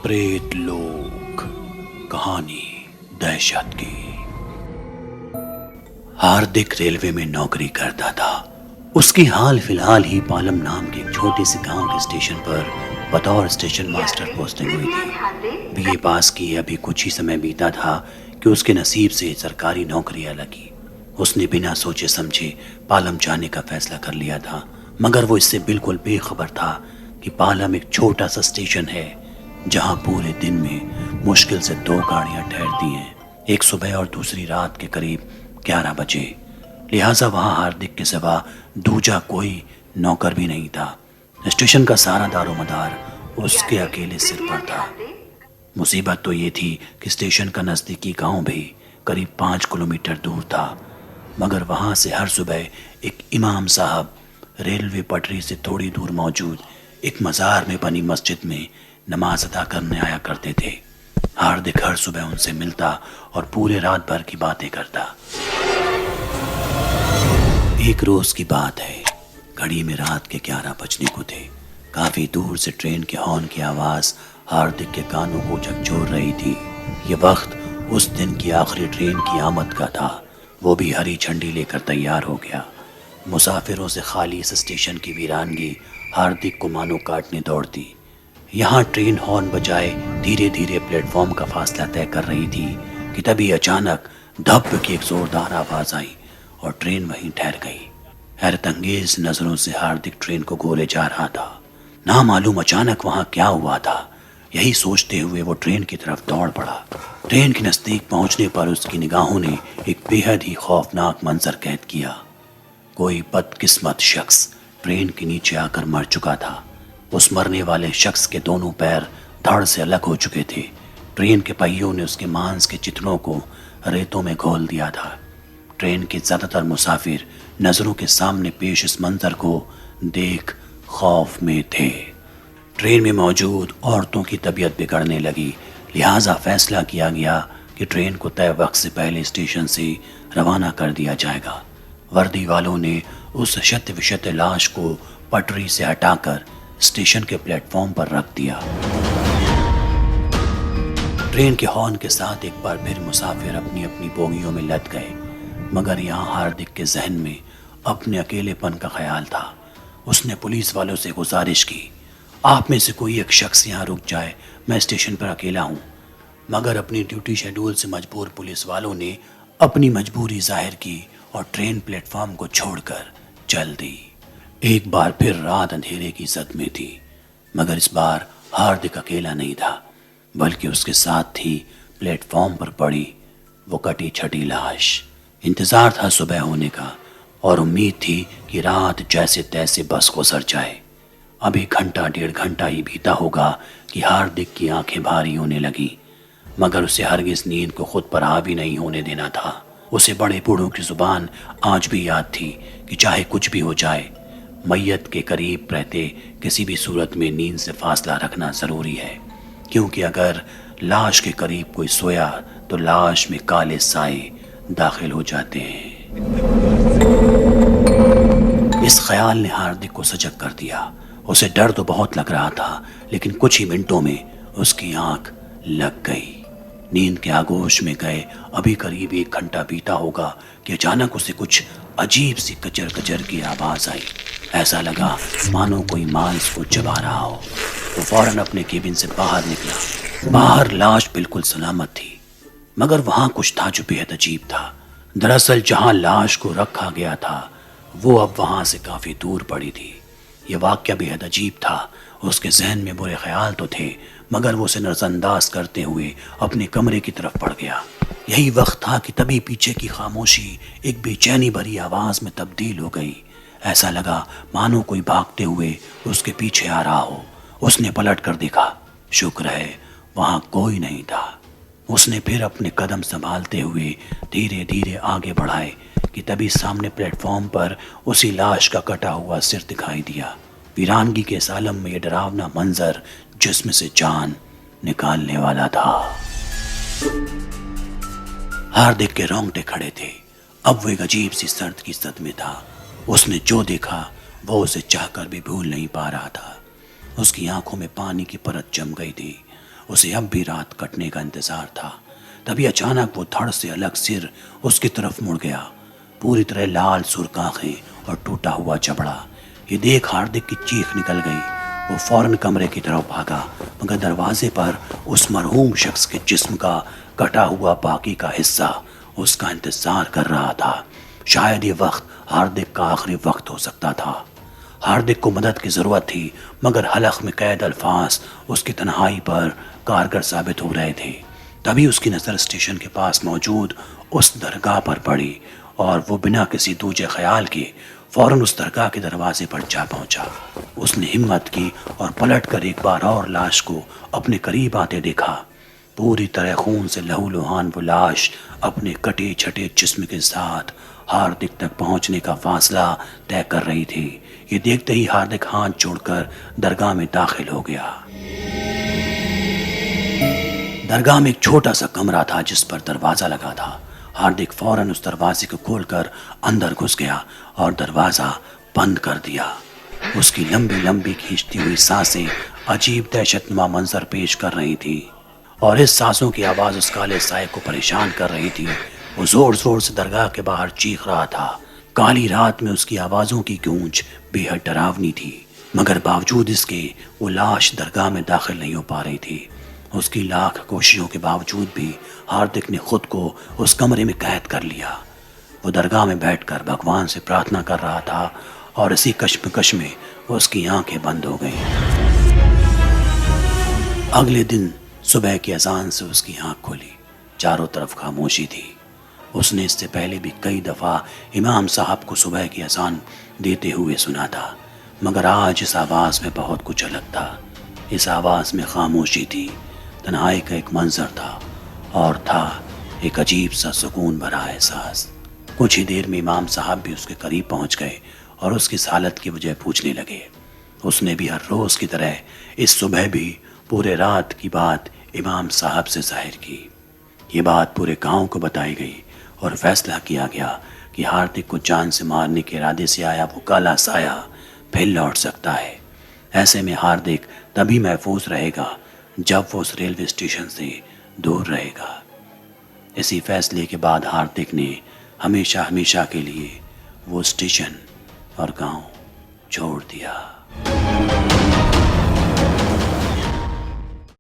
प्रेत लोक कहानी दहशत की। हार्दिक रेलवे में नौकरी करता था। उसकी हाल फिलहाल ही पालम नाम के एक छोटे से गांव के स्टेशन पर बतौर स्टेशन मास्टर पोस्टिंग हुई थी। बीए पास किए अभी कुछ ही समय बीता था कि उसके नसीब से सरकारी नौकरी लगी। उसने बिना सोचे समझे पालम जाने का फैसला कर लिया था, मगर वो इससे बिल्कुल बेखबर था कि पालम एक छोटा सा स्टेशन है जहां पूरे दिन में मुश्किल से 2 गाड़ियां ठहरती हैं, एक सुबह और दूसरी रात के करीब 11 बजे। लिहाजा वहां हार्दिक के सिवा दूजा कोई नौकर भी नहीं था। स्टेशन का सारा दारोमदार उसके अकेले सिर पर था। मुसीबत तो ये थी कि स्टेशन का नज़दीकी गांव भी करीब 5 किलोमीटर दूर था, मगर वहां से हर सुबह एक इमाम साहब रेलवे पटरी से थोड़ी दूर मौजूद एक मज़ार में बनी मस्जिद में नमाज अदा करने आया करते थे। हार्दिक हर सुबह उनसे मिलता और पूरे रात भर की बातें करता। एक रोज की बात है, घड़ी में रात के 11 बजने को थे। काफी दूर से ट्रेन के हॉर्न की आवाज हार्दिक के कानों को झकझोर रही थी। ये वक्त उस दिन की आखिरी ट्रेन की आमद का था। वो भी हरी झंडी लेकर तैयार हो गया। मुसाफिरों से खाली इस स्टेशन की वीरानगी हार्दिक को मानो काटने दौड़ती। यहाँ ट्रेन हॉर्न बजाए धीरे धीरे प्लेटफॉर्म का फासला तय कर रही थी कि तभी अचानक धप की एक जोरदार आवाज आई और ट्रेन वहीं ठहर गई। हैरत अंगेज नजरों से हार्दिक ट्रेन को गोले जा रहा था। ना मालूम अचानक वहां क्या हुआ था। यही सोचते हुए वो ट्रेन की तरफ दौड़ पड़ा। ट्रेन के नजदीक पहुंचने पर उसकी निगाहों ने एक बेहद ही खौफनाक मंजर कैद किया। कोई बदकिस्मत शख्स ट्रेन के नीचे आकर मर चुका था। उस मरने वाले शख्स के दोनों पैर धड़ से अलग हो चुके थे। ट्रेन के पहियों ने उसके मांस के चिथड़ों को रेतों में घोल दिया था। ट्रेन के ज्यादातर मुसाफिर नजरों के सामने पेश इस मंजर को देख खौफ में थे। ट्रेन में मौजूद औरतों की तबीयत बिगड़ने लगी। लिहाजा फैसला किया गया कि ट्रेन को तय वक्त से पहले स्टेशन से रवाना कर दिया जाएगा। वर्दी वालों ने उस शत विशत लाश को पटरी से हटाकर स्टेशन के प्लेटफॉर्म पर रख दिया। ट्रेन के हॉर्न के साथ एक बार फिर मुसाफिर अपनी अपनी बोगियों में लद गए, मगर यहाँ हार्दिक के जहन में अपने अकेलेपन का ख्याल था। उसने पुलिस वालों से गुजारिश की, आप में से कोई एक शख्स यहाँ रुक जाए, मैं स्टेशन पर अकेला हूँ। मगर अपनी ड्यूटी शेड्यूल से मजबूर पुलिस वालों ने अपनी मजबूरी जाहिर की और ट्रेन प्लेटफॉर्म को छोड़कर चल दी। एक बार फिर रात अंधेरे की जद में थी, मगर इस बार हार्दिक अकेला नहीं था, बल्कि उसके साथ थी प्लेटफॉर्म पर पड़ी वो कटी छटी लाश। इंतजार था सुबह होने का और उम्मीद थी कि रात जैसे तैसे बस गुजर जाए। अभी घंटा 1.5 घंटा ही बीता होगा कि हार्दिक की आंखें भारी होने लगी, मगर उसे हरगिज नींद को खुद पर हावी नहीं होने देना था। उसे बड़े बूढ़ों की जुबान आज भी याद थी कि चाहे कुछ भी हो जाए, मैयत के करीब रहते किसी भी सूरत में नींद से फासला रखना जरूरी है, क्योंकि अगर लाश के करीब कोई सोया तो लाश में काले साए दाखिल हो जाते हैं। इस ख्याल ने हार्दिक को सजग कर दिया। उसे डर तो बहुत लग रहा था, लेकिन कुछ ही मिनटों में उसकी आंख लग गई। नींद के आगोश में गए अभी करीब 1 घंटा बीता होगा कि अचानक उसे कुछ अजीब सी कचर कचर की आवाज आई। ऐसा लगा मानो कोई मांस को चबा रहा हो। वो फौरन अपने केबिन से बाहर निकला। बाहर लाश बिल्कुल सलामत थी, मगर वहां कुछ था जो बेहद अजीब था। दरअसल जहां लाश को रखा गया था वो अब वहां से काफी दूर पड़ी थी। ये वाक्य बेहद अजीब था। उसके जहन में बुरे ख्याल तो थे, मगर वो उसे नजरअंदाज करते हुए अपने कमरे की तरफ बढ़ गया। यही वक्त था कि तभी पीछे की खामोशी एक बेचैनी भरी आवाज में तब्दील हो गई। ऐसा लगा मानो कोई भागते हुए उसके पीछे आ रहा हो। उसने पलट कर देखा, शुक्र है वहां कोई नहीं था। उसने फिर अपने कदम संभालते हुए धीरे धीरे आगे बढ़ाए कि तभी सामने प्लेटफॉर्म पर उसी लाश का कटा हुआ सिर दिखाई दिया। वीरानगी के इस आलम में यह डरावना मंजर जिस्म से जान निकालने वाला था। हार्दिक के रोंगटे खड़े थे। अब वो एक अजीब सी सर्द की सद में था। उसने जो देखा वो उसे चाहकर भी भूल नहीं पा रहा था। उसकी आंखों में पानी की परत जम गई थी। اسے اب بھی رات کٹنے کا انتظار تھا۔ تبھی اچانک وہ دھڑ سے الگ سر اس کی طرف مڑ گیا، پوری طرح لال سرخ آنکھیں اور ٹوٹا ہوا جبڑا۔ یہ دیکھ ہاردک کی چیخ نکل گئی۔ وہ فوراً کمرے کی طرف بھاگا، مگر دروازے پر اس مرحوم شخص کے جسم کا کٹا ہوا باقی کا حصہ اس کا انتظار کر رہا تھا۔ شاید یہ وقت ہاردک کا آخری وقت ہو سکتا تھا۔ ہاردک کو مدد کی ضرورت تھی، مگر حلق میں قید الفاظ اس کی تنہائی پر کارگر ثابت ہو رہے تھے۔ تبھی اس کی نظر اسٹیشن کے پاس موجود اس درگاہ پر پڑی اور وہ بنا کسی دوجے خیال کے فوراً اس درگاہ کے دروازے پر جا پہنچا۔ اس نے ہمت کی اور پلٹ کر ایک بار اور لاش کو اپنے قریب آتے دیکھا۔ پوری طرح خون سے لہو لہان وہ لاش اپنے کٹے چھٹے جسم کے ساتھ ہاردک تک پہنچنے کا فاصلہ طے کر رہی تھی۔ یہ دیکھتے ہی ہاردک ہاتھ جوڑ کر درگاہ میں داخل ہو گیا۔ درگاہ میں ایک چھوٹا سا کمرہ تھا جس پر دروازہ لگا تھا۔ ہاردک فوراً اس دروازے کو کھول کر اندر گھس گیا اور دروازہ بند کر دیا۔ اس کی لمبی لمبی کھینچتی ہوئی سانسیں عجیب دہشت نما منظر پیش کر رہی تھی، اور اس سانسوں کی آواز اس کالے سائے کو پریشان کر رہی تھی۔ وہ زور زور سے درگاہ کے باہر چیخ رہا تھا۔ کالی رات میں اس کی آوازوں کی گونج بے حد ڈراونی تھی، مگر باوجود اس کے وہ لاش درگاہ میں داخل نہیں ہو پا رہی تھی۔ اس کی لاکھ کوششوں کے باوجود بھی ہاردک نے خود کو اس کمرے میں قید کر لیا۔ وہ درگاہ میں بیٹھ کر بھگوان سے پرارتھنا کر رہا تھا، اور اسی کشمکش میں اس کی آنکھیں بند ہو گئیں۔ اگلے دن صبح کی اذان سے اس کی آنکھ کھلی۔ چاروں طرف خاموشی تھی۔ اس نے اس سے پہلے بھی کئی دفعہ امام صاحب کو صبح کی اذان دیتے ہوئے سنا تھا، مگر آج اس آواز میں بہت کچھ الگ تھا۔ اس آواز میں خاموشی تھی، تنہائی کا ایک منظر تھا، اور تھا ایک عجیب سا سکون بھرا احساس۔ کچھ ہی دیر میں امام صاحب بھی اس کے قریب پہنچ گئے اور اس کی حالت کی وجہ پوچھنے لگے۔ اس نے بھی ہر روز کی طرح اس صبح بھی پورے رات کی بات امام صاحب سے ظاہر کی۔ یہ بات پورے گاؤں کو بتائی گئی اور فیصلہ کیا گیا کہ ہاردک کو جان سے مارنے کے ارادے سے آیا وہ کالا سایہ پھر لوٹ سکتا ہے۔ ایسے میں ہاردک تبھی محفوظ رہے گا جب وہ اس ریلوے اسٹیشن سے دور رہے گا۔ اسی فیصلے کے بعد ہاردک نے ہمیشہ ہمیشہ کے لیے وہ اسٹیشن اور گاؤں چھوڑ دیا۔